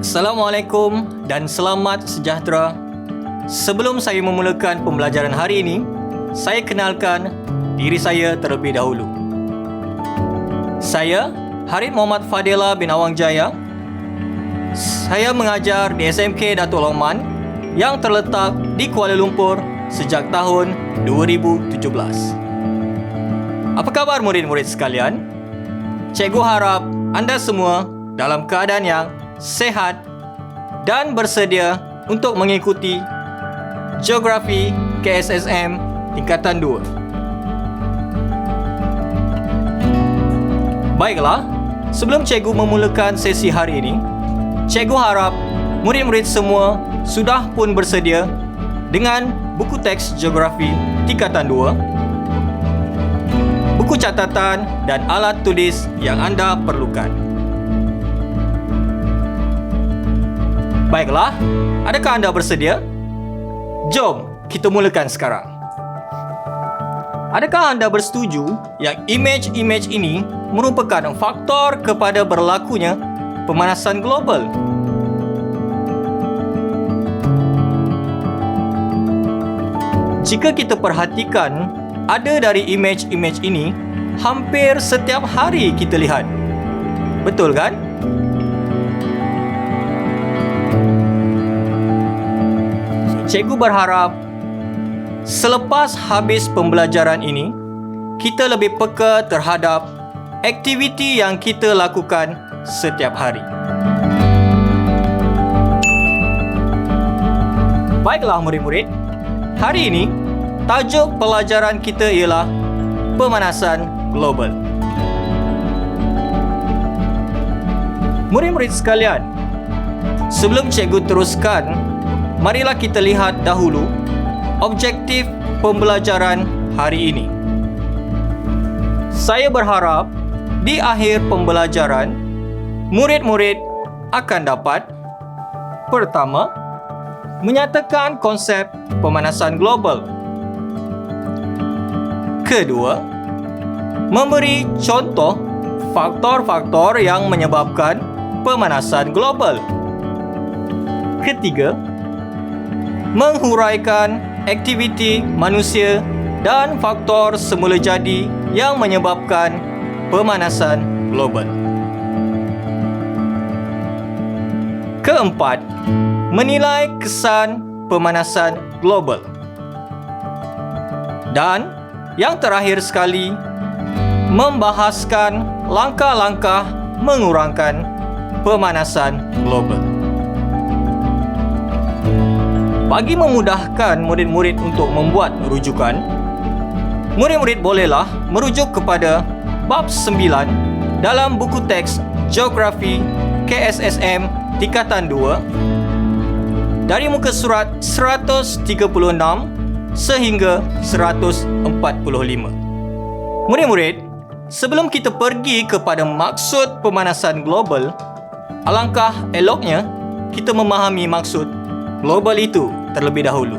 Assalamualaikum dan selamat sejahtera. Sebelum saya memulakan pembelajaran hari ini, saya kenalkan diri saya terlebih dahulu. Saya Harith Muhammad Fadela bin Awang Jaya. Saya mengajar di SMK Datuk Loman yang terletak di Kuala Lumpur sejak tahun 2017. Apa khabar murid-murid sekalian? Cikgu harap anda semua dalam keadaan yang sehat dan bersedia untuk mengikuti Geografi KSSM Tingkatan 2. Baiklah, sebelum cikgu memulakan sesi hari ini, cikgu harap murid-murid semua sudah pun bersedia dengan buku teks Geografi Tingkatan 2, buku catatan dan alat tulis yang anda perlukan. Baiklah, adakah anda bersedia? Jom kita mulakan sekarang. Adakah anda bersetuju yang imej-imej ini merupakan faktor kepada berlakunya pemanasan global? Jika kita perhatikan, ada dari imej-imej ini hampir setiap hari kita lihat. Betul kan? Cikgu berharap selepas habis pembelajaran ini, kita lebih peka terhadap aktiviti yang kita lakukan setiap hari. Baiklah murid-murid, hari ini tajuk pelajaran kita ialah pemanasan global. Murid-murid sekalian, sebelum cikgu teruskan, marilah kita lihat dahulu objektif pembelajaran hari ini. Saya berharap di akhir pembelajaran, murid-murid akan dapat: pertama, menyatakan konsep pemanasan global. Kedua, memberi contoh faktor-faktor yang menyebabkan pemanasan global. Ketiga, menghuraikan aktiviti manusia dan faktor semula jadi yang menyebabkan pemanasan global. Keempat, menilai kesan pemanasan global. Dan yang terakhir sekali, membahaskan langkah-langkah mengurangkan pemanasan global. Bagi memudahkan murid-murid untuk membuat rujukan, murid-murid bolehlah merujuk kepada bab 9 dalam buku teks Geografi KSSM Tingkatan 2 dari muka surat 136 sehingga 145. Murid-murid, sebelum kita pergi kepada maksud pemanasan global, alangkah eloknya kita memahami maksud global itu terlebih dahulu.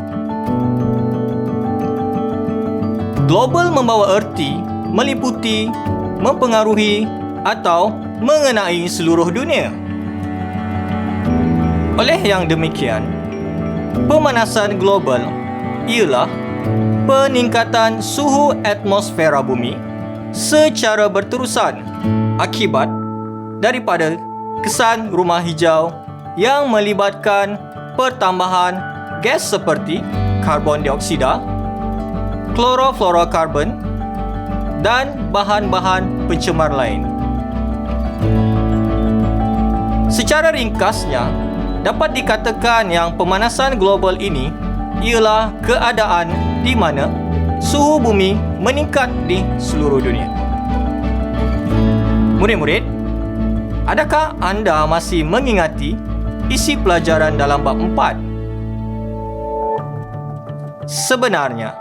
Global membawa erti meliputi, mempengaruhi atau mengenai seluruh dunia. Oleh yang demikian, pemanasan global ialah peningkatan suhu atmosfera bumi secara berterusan akibat daripada kesan rumah hijau yang melibatkan pertambahan gas seperti karbon dioksida, klorofluorokarbon dan bahan-bahan pencemar lain. Secara ringkasnya, dapat dikatakan yang pemanasan global ini ialah keadaan di mana suhu bumi meningkat di seluruh dunia. Murid-murid, adakah anda masih mengingati isi pelajaran dalam bab 4? Sebenarnya,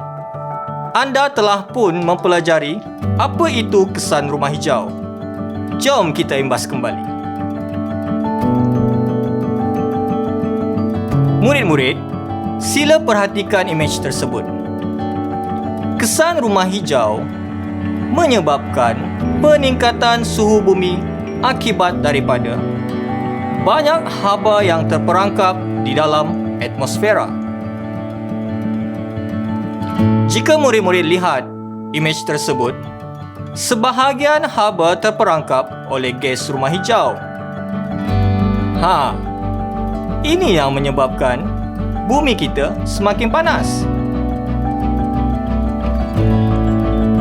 anda telah pun mempelajari apa itu kesan rumah hijau. Jom kita imbas kembali. Murid-murid, sila perhatikan imej tersebut. Kesan rumah hijau menyebabkan peningkatan suhu bumi akibat daripada banyak haba yang terperangkap di dalam atmosfera. Jika murid-murid lihat imej tersebut, sebahagian haba terperangkap oleh gas rumah hijau. Ini yang menyebabkan bumi kita semakin panas.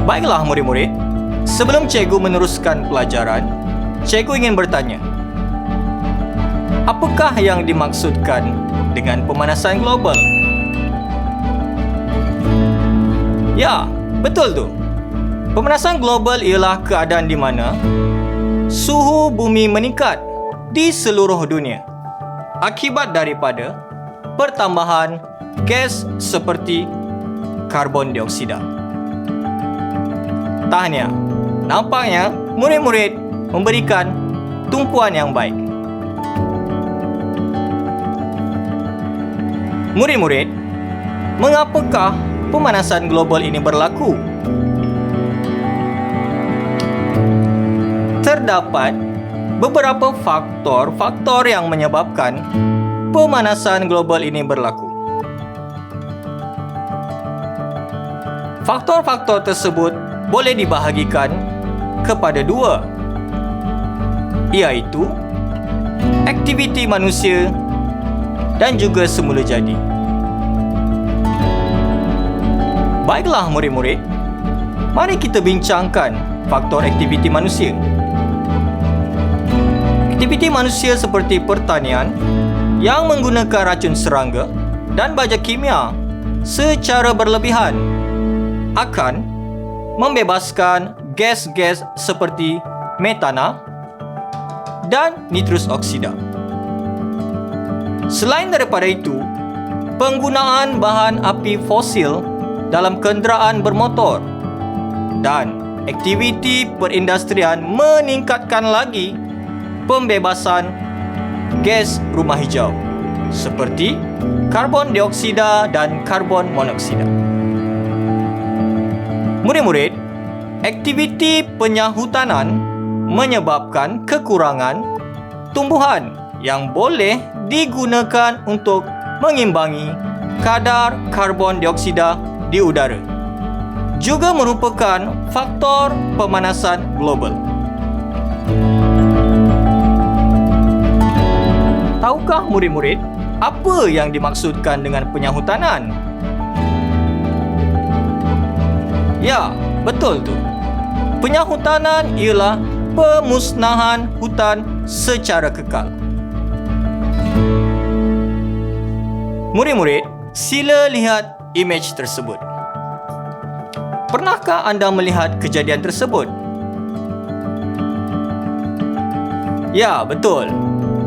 Baiklah murid-murid, sebelum cikgu meneruskan pelajaran, cikgu ingin bertanya, apakah yang dimaksudkan dengan pemanasan global? Ya, betul tu. Pemanasan global ialah keadaan di mana suhu bumi meningkat di seluruh dunia akibat daripada pertambahan gas seperti karbon dioksida. Tahniah, nampaknya murid-murid memberikan tumpuan yang baik. Murid-murid, mengapakah pemanasan global ini berlaku? Terdapat beberapa faktor yang menyebabkan pemanasan global ini berlaku. Faktor-faktor tersebut boleh dibahagikan kepada dua, iaitu aktiviti manusia dan juga semula jadi. Baiklah murid-murid, mari kita bincangkan faktor aktiviti manusia. Aktiviti manusia seperti pertanian yang menggunakan racun serangga dan baja kimia secara berlebihan akan membebaskan gas-gas seperti metana dan nitrus oksida. Selain daripada itu, penggunaan bahan api fosil dalam kenderaan bermotor dan aktiviti perindustrian meningkatkan lagi pembebasan gas rumah hijau seperti karbon dioksida dan karbon monoksida. Murid-murid, aktiviti penyahutanan menyebabkan kekurangan tumbuhan yang boleh digunakan untuk mengimbangi kadar karbon dioksida di udara. Juga merupakan faktor pemanasan global. Tahukah murid-murid apa yang dimaksudkan dengan penyahutanan? Ya, betul tu. Penyahutanan ialah pemusnahan hutan secara kekal. Murid-murid, sila lihat imej tersebut. Pernahkah anda melihat kejadian tersebut? Ya, betul.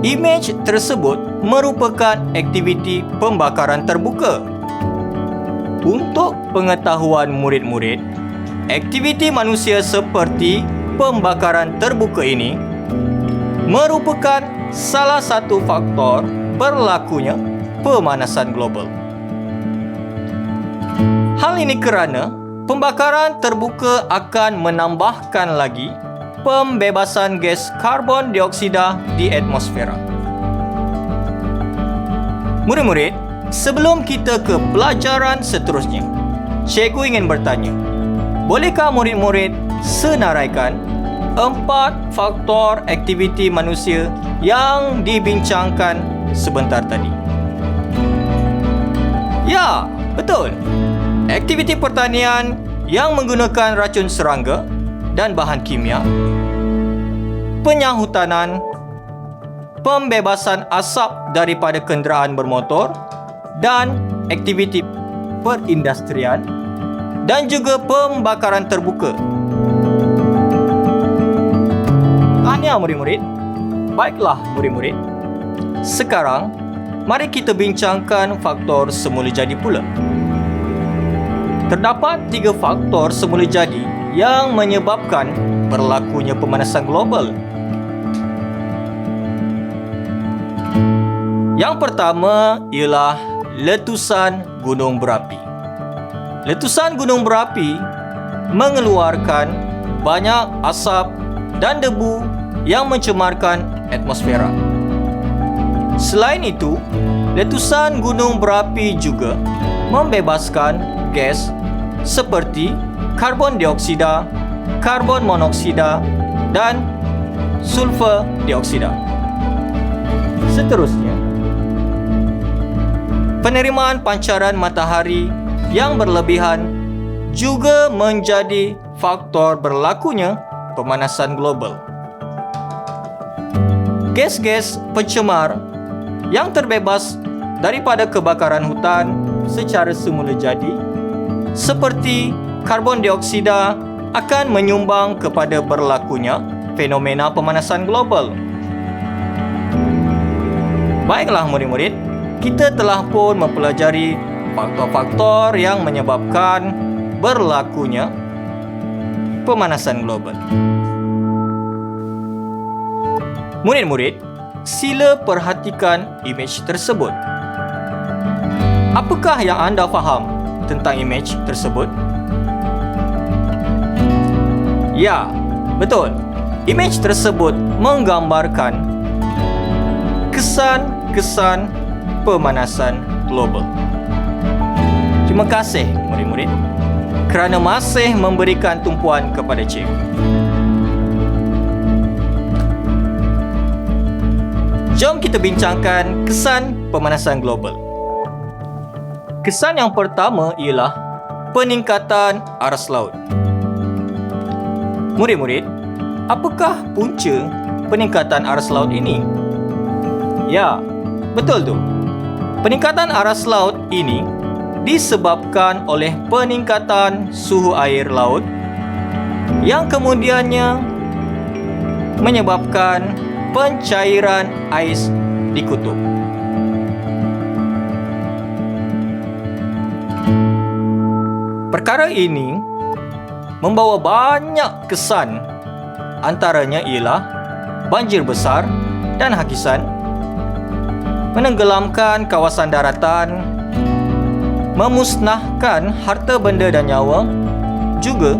Imej tersebut merupakan aktiviti pembakaran terbuka. Untuk pengetahuan murid-murid, aktiviti manusia seperti pembakaran terbuka ini merupakan salah satu faktor berlakunya pemanasan global. Hal ini kerana pembakaran terbuka akan menambahkan lagi pembebasan gas karbon dioksida di atmosfera. Murid-murid, sebelum kita ke pelajaran seterusnya, cikgu ingin bertanya, bolehkah murid-murid senaraikan 4 faktor aktiviti manusia yang dibincangkan sebentar tadi? Ya, betul. Aktiviti pertanian yang menggunakan racun serangga dan bahan kimia, penyahutanan, pembebasan asap daripada kenderaan bermotor dan aktiviti perindustrian dan juga pembakaran terbuka. Tahniah murid-murid. Baiklah murid-murid. Sekarang, mari kita bincangkan faktor semula jadi pula. Terdapat 3 faktor semula jadi yang menyebabkan berlakunya pemanasan global. Yang pertama ialah letusan gunung berapi. Letusan gunung berapi mengeluarkan banyak asap dan debu yang mencemarkan atmosfera. Selain itu, letusan gunung berapi juga membebaskan gas seperti karbon dioksida, karbon monoksida, dan sulfur dioksida. Seterusnya, penerimaan pancaran matahari yang berlebihan juga menjadi faktor berlakunya pemanasan global. Gas-gas pencemar yang terbebas daripada kebakaran hutan secara semula jadi, seperti karbon dioksida, akan menyumbang kepada berlakunya fenomena pemanasan global. Baiklah murid-murid, kita telah pun mempelajari faktor-faktor yang menyebabkan berlakunya pemanasan global. Murid-murid, sila perhatikan imej tersebut. Apakah yang anda faham tentang imej tersebut? Ya, betul. Imej tersebut menggambarkan kesan-kesan pemanasan global. Terima kasih murid-murid kerana masih memberikan tumpuan kepada cikgu. Jom kita bincangkan kesan pemanasan global. Kesan yang pertama ialah peningkatan aras laut. Murid-murid, apakah punca peningkatan aras laut ini? Ya, betul tu. Peningkatan aras laut ini disebabkan oleh peningkatan suhu air laut yang kemudiannya menyebabkan pencairan ais di kutub. Perkara ini membawa banyak kesan, antaranya ialah banjir besar dan hakisan, menenggelamkan kawasan daratan, memusnahkan harta benda dan nyawa, juga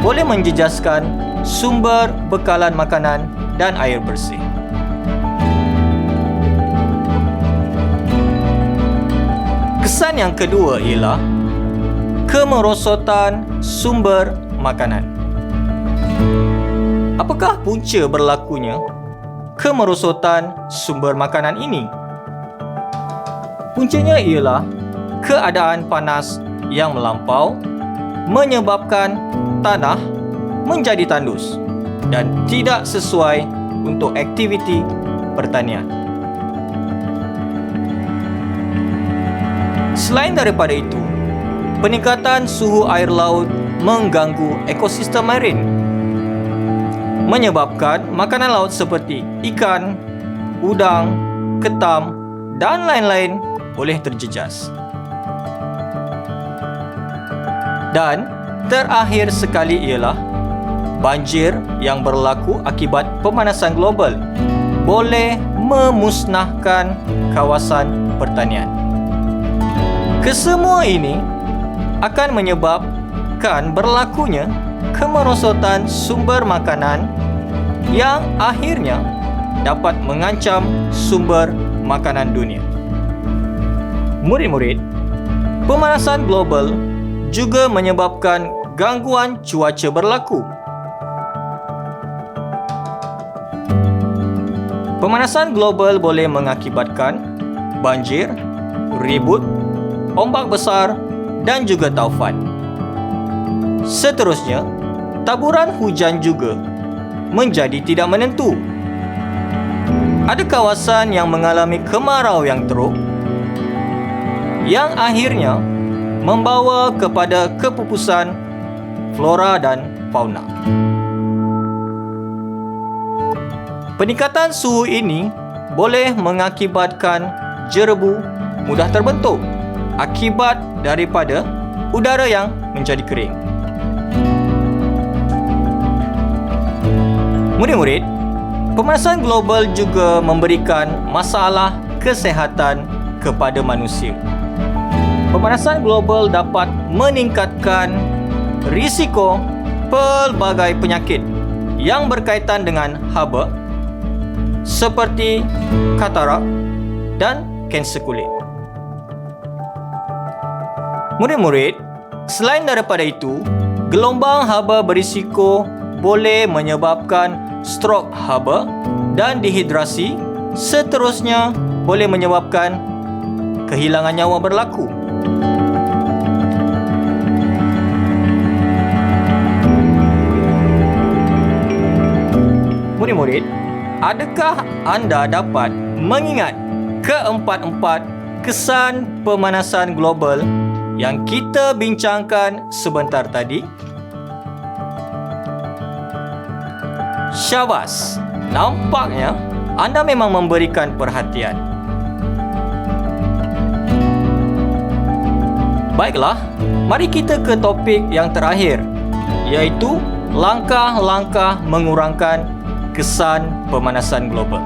boleh menjejaskan sumber bekalan makanan dan air bersih. Kesan yang kedua ialah kemerosotan sumber makanan. Apakah punca berlakunya kemerosotan sumber makanan ini? Puncanya ialah keadaan panas yang melampau menyebabkan tanah menjadi tandus dan tidak sesuai untuk aktiviti pertanian. Selain daripada itu, peningkatan suhu air laut mengganggu ekosistem marin, menyebabkan makanan laut seperti ikan, udang, ketam dan lain-lain boleh terjejas. Dan terakhir sekali ialah banjir yang berlaku akibat pemanasan global boleh memusnahkan kawasan pertanian. Kesemua ini akan menyebabkan berlakunya kemerosotan sumber makanan yang akhirnya dapat mengancam sumber makanan dunia. Murid-murid, pemanasan global juga menyebabkan gangguan cuaca berlaku. Pemanasan global boleh mengakibatkan banjir, ribut, ombak besar dan juga taufan. Seterusnya, taburan hujan juga menjadi tidak menentu. Ada kawasan yang mengalami kemarau yang teruk yang akhirnya membawa kepada kepupusan flora dan fauna. Peningkatan suhu ini boleh mengakibatkan jerebu mudah terbentuk akibat daripada udara yang menjadi kering. Murid-murid, pemanasan global juga memberikan masalah kesihatan kepada manusia. Pemanasan global dapat meningkatkan risiko pelbagai penyakit yang berkaitan dengan haba seperti katarak, dan kanser kulit. Murid-murid, selain daripada itu, gelombang haba berisiko boleh menyebabkan strok haba dan dehidrasi, seterusnya boleh menyebabkan kehilangan nyawa berlaku. Murid-murid, adakah anda dapat mengingat keempat-empat kesan pemanasan global yang kita bincangkan sebentar tadi? Syabas, nampaknya anda memang memberikan perhatian. Baiklah, mari kita ke topik yang terakhir, iaitu langkah-langkah mengurangkan kesan pemanasan global.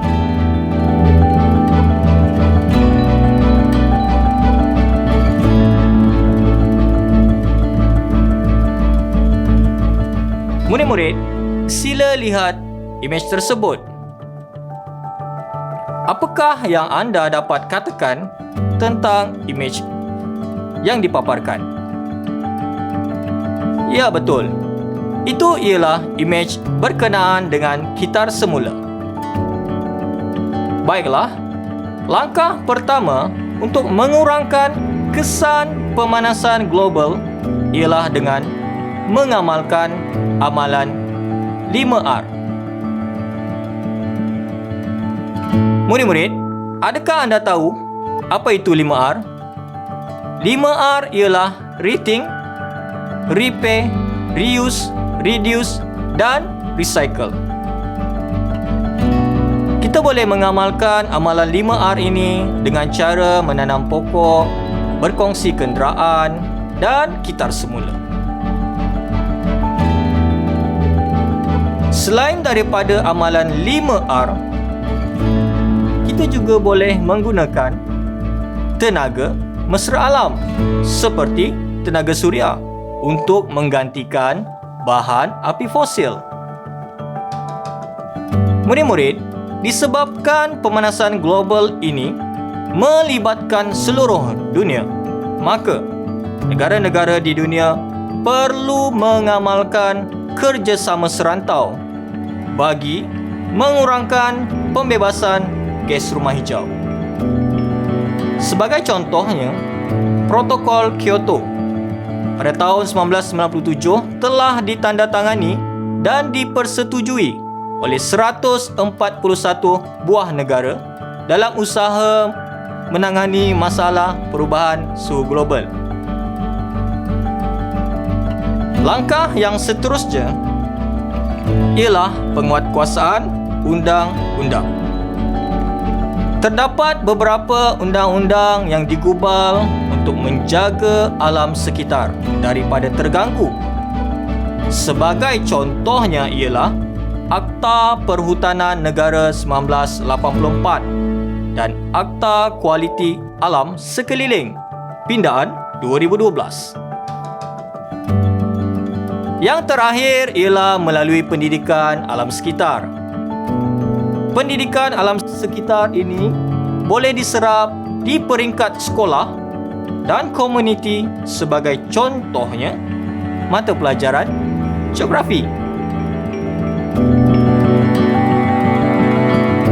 Murid-murid, sila lihat imej tersebut. Apakah yang anda dapat katakan tentang imej yang dipaparkan? Ya, betul. Itu ialah imej berkenaan dengan kitar semula. Baiklah, langkah pertama untuk mengurangkan kesan pemanasan global ialah dengan mengamalkan amalan 5R. Murid-murid, adakah anda tahu apa itu 5R? 5R ialah rethink, repair, reuse, reduce dan recycle. Kita boleh mengamalkan amalan 5R ini dengan cara menanam pokok, berkongsi kenderaan dan kitar semula. Selain daripada amalan 5R, kita juga boleh menggunakan tenaga mesra alam seperti tenaga suria untuk menggantikan bahan api fosil. Murid-murid, disebabkan pemanasan global ini melibatkan seluruh dunia, maka negara-negara di dunia perlu mengamalkan kerjasama serantau bagi mengurangkan pembebasan gas rumah hijau. Sebagai contohnya, Protokol Kyoto pada tahun 1997 telah ditandatangani dan dipersetujui oleh 141 buah negara dalam usaha menangani masalah perubahan suhu global. Langkah yang seterusnya ialah penguatkuasaan undang-undang. Terdapat beberapa undang-undang yang digubal untuk menjaga alam sekitar daripada terganggu. Sebagai contohnya ialah Akta Perhutanan Negara 1984 dan Akta Kualiti Alam Sekeliling Pindaan 2012. Yang terakhir ialah melalui pendidikan alam sekitar. Pendidikan alam sekitar ini boleh diserap di peringkat sekolah dan komuniti, sebagai contohnya mata pelajaran geografi.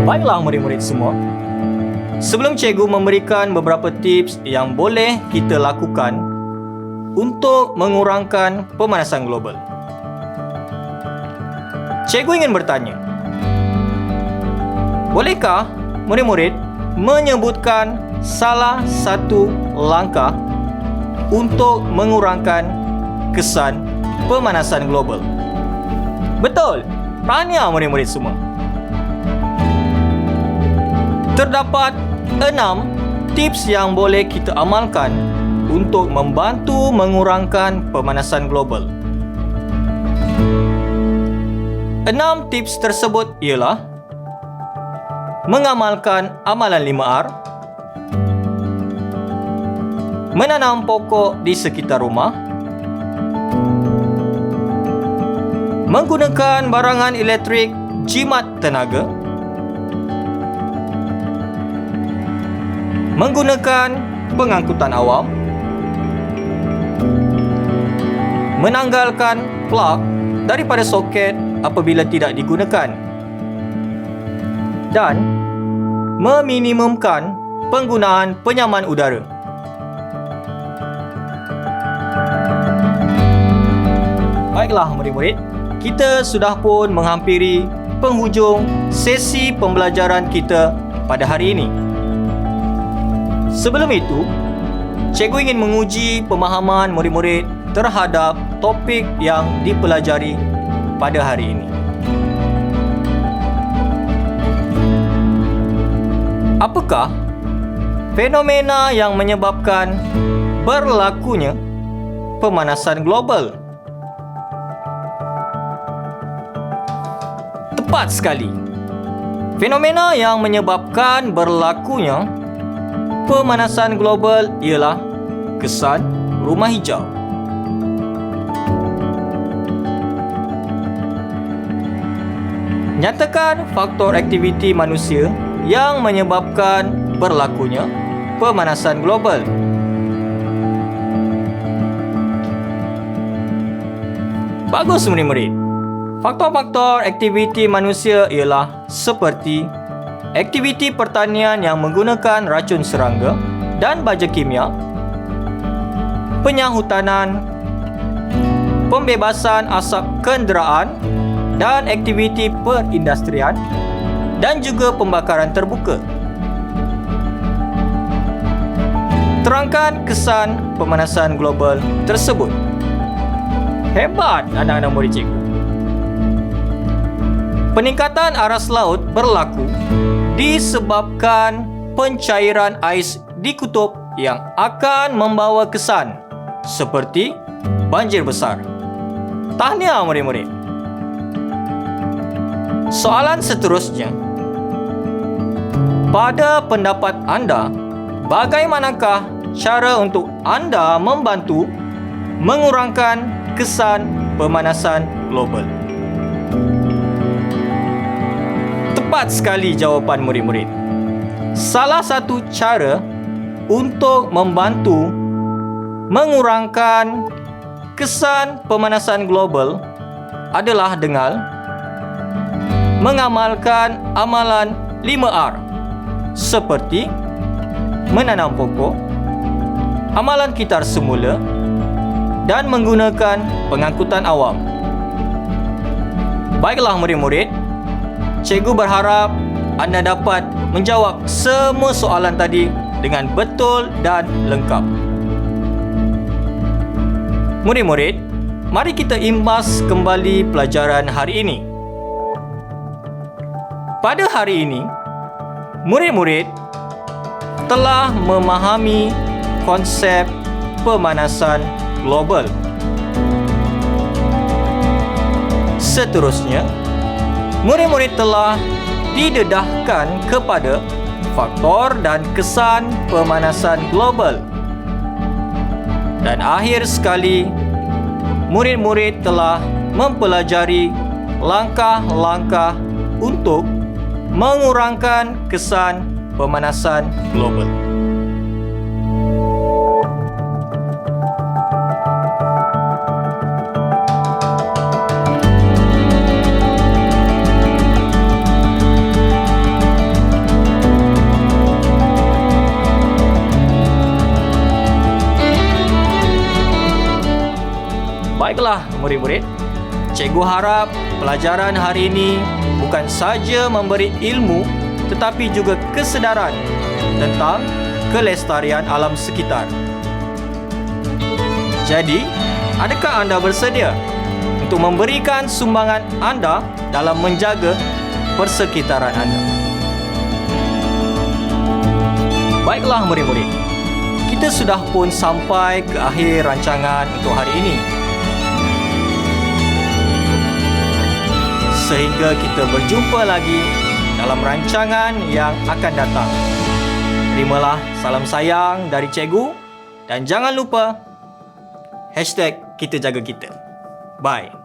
Baiklah murid-murid semua, sebelum cikgu memberikan beberapa tips yang boleh kita lakukan untuk mengurangkan pemanasan global, cikgu ingin bertanya, bolehkah murid-murid menyebutkan salah satu langkah untuk mengurangkan kesan pemanasan global? Betul, tahniah murid-murid semua. Terdapat 6 tips yang boleh kita amalkan untuk membantu mengurangkan pemanasan global. 6 tips tersebut ialah mengamalkan amalan 5R, menanam pokok di sekitar rumah, menggunakan barangan elektrik jimat tenaga, menggunakan pengangkutan awam, menanggalkan plug daripada soket apabila tidak digunakan, dan meminimumkan penggunaan penyaman udara. Baiklah murid-murid, kita sudah pun menghampiri penghujung sesi pembelajaran kita pada hari ini. Sebelum itu, cikgu ingin menguji pemahaman murid-murid terhadap topik yang dipelajari pada hari ini. Apakah fenomena yang menyebabkan berlakunya pemanasan global? Tepat sekali. Fenomena yang menyebabkan berlakunya pemanasan global ialah kesan rumah hijau. Nyatakan faktor aktiviti manusia yang menyebabkan berlakunya pemanasan global. Bagus murid-murid. Faktor-faktor aktiviti manusia ialah seperti aktiviti pertanian yang menggunakan racun serangga dan baja kimia, penyahutanan, pembebasan asap kenderaan dan aktiviti perindustrian, dan juga pembakaran terbuka. Terangkan kesan pemanasan global tersebut. Hebat anak-anak murid cikgu. Peningkatan aras laut berlaku disebabkan pencairan ais di kutub yang akan membawa kesan seperti banjir besar. Tahniah murid-murid. Soalan seterusnya. Pada pendapat anda, bagaimanakah cara untuk anda membantu mengurangkan kesan pemanasan global? Tepat sekali jawapan murid-murid. Salah satu cara untuk membantu mengurangkan kesan pemanasan global adalah dengan mengamalkan amalan 5R seperti menanam pokok, amalan kitar semula, dan menggunakan pengangkutan awam. Baiklah murid-murid, cikgu berharap anda dapat menjawab semua soalan tadi dengan betul dan lengkap. Murid-murid, mari kita imbas kembali pelajaran hari ini. Pada hari ini, murid-murid telah memahami konsep pemanasan global. Seterusnya, murid-murid telah didedahkan kepada faktor dan kesan pemanasan global. Dan akhir sekali, murid-murid telah mempelajari langkah-langkah untuk mengurangkan kesan pemanasan global. Baiklah murid-murid, cikgu harap pelajaran hari ini bukan saja memberi ilmu tetapi juga kesedaran tentang kelestarian alam sekitar. Jadi, adakah anda bersedia untuk memberikan sumbangan anda dalam menjaga persekitaran anda? Baiklah murid-murid, kita sudah pun sampai ke akhir rancangan untuk hari ini. Sehingga kita berjumpa lagi dalam rancangan yang akan datang. Terimalah salam sayang dari cikgu dan jangan lupa #kita jaga kita. Bye.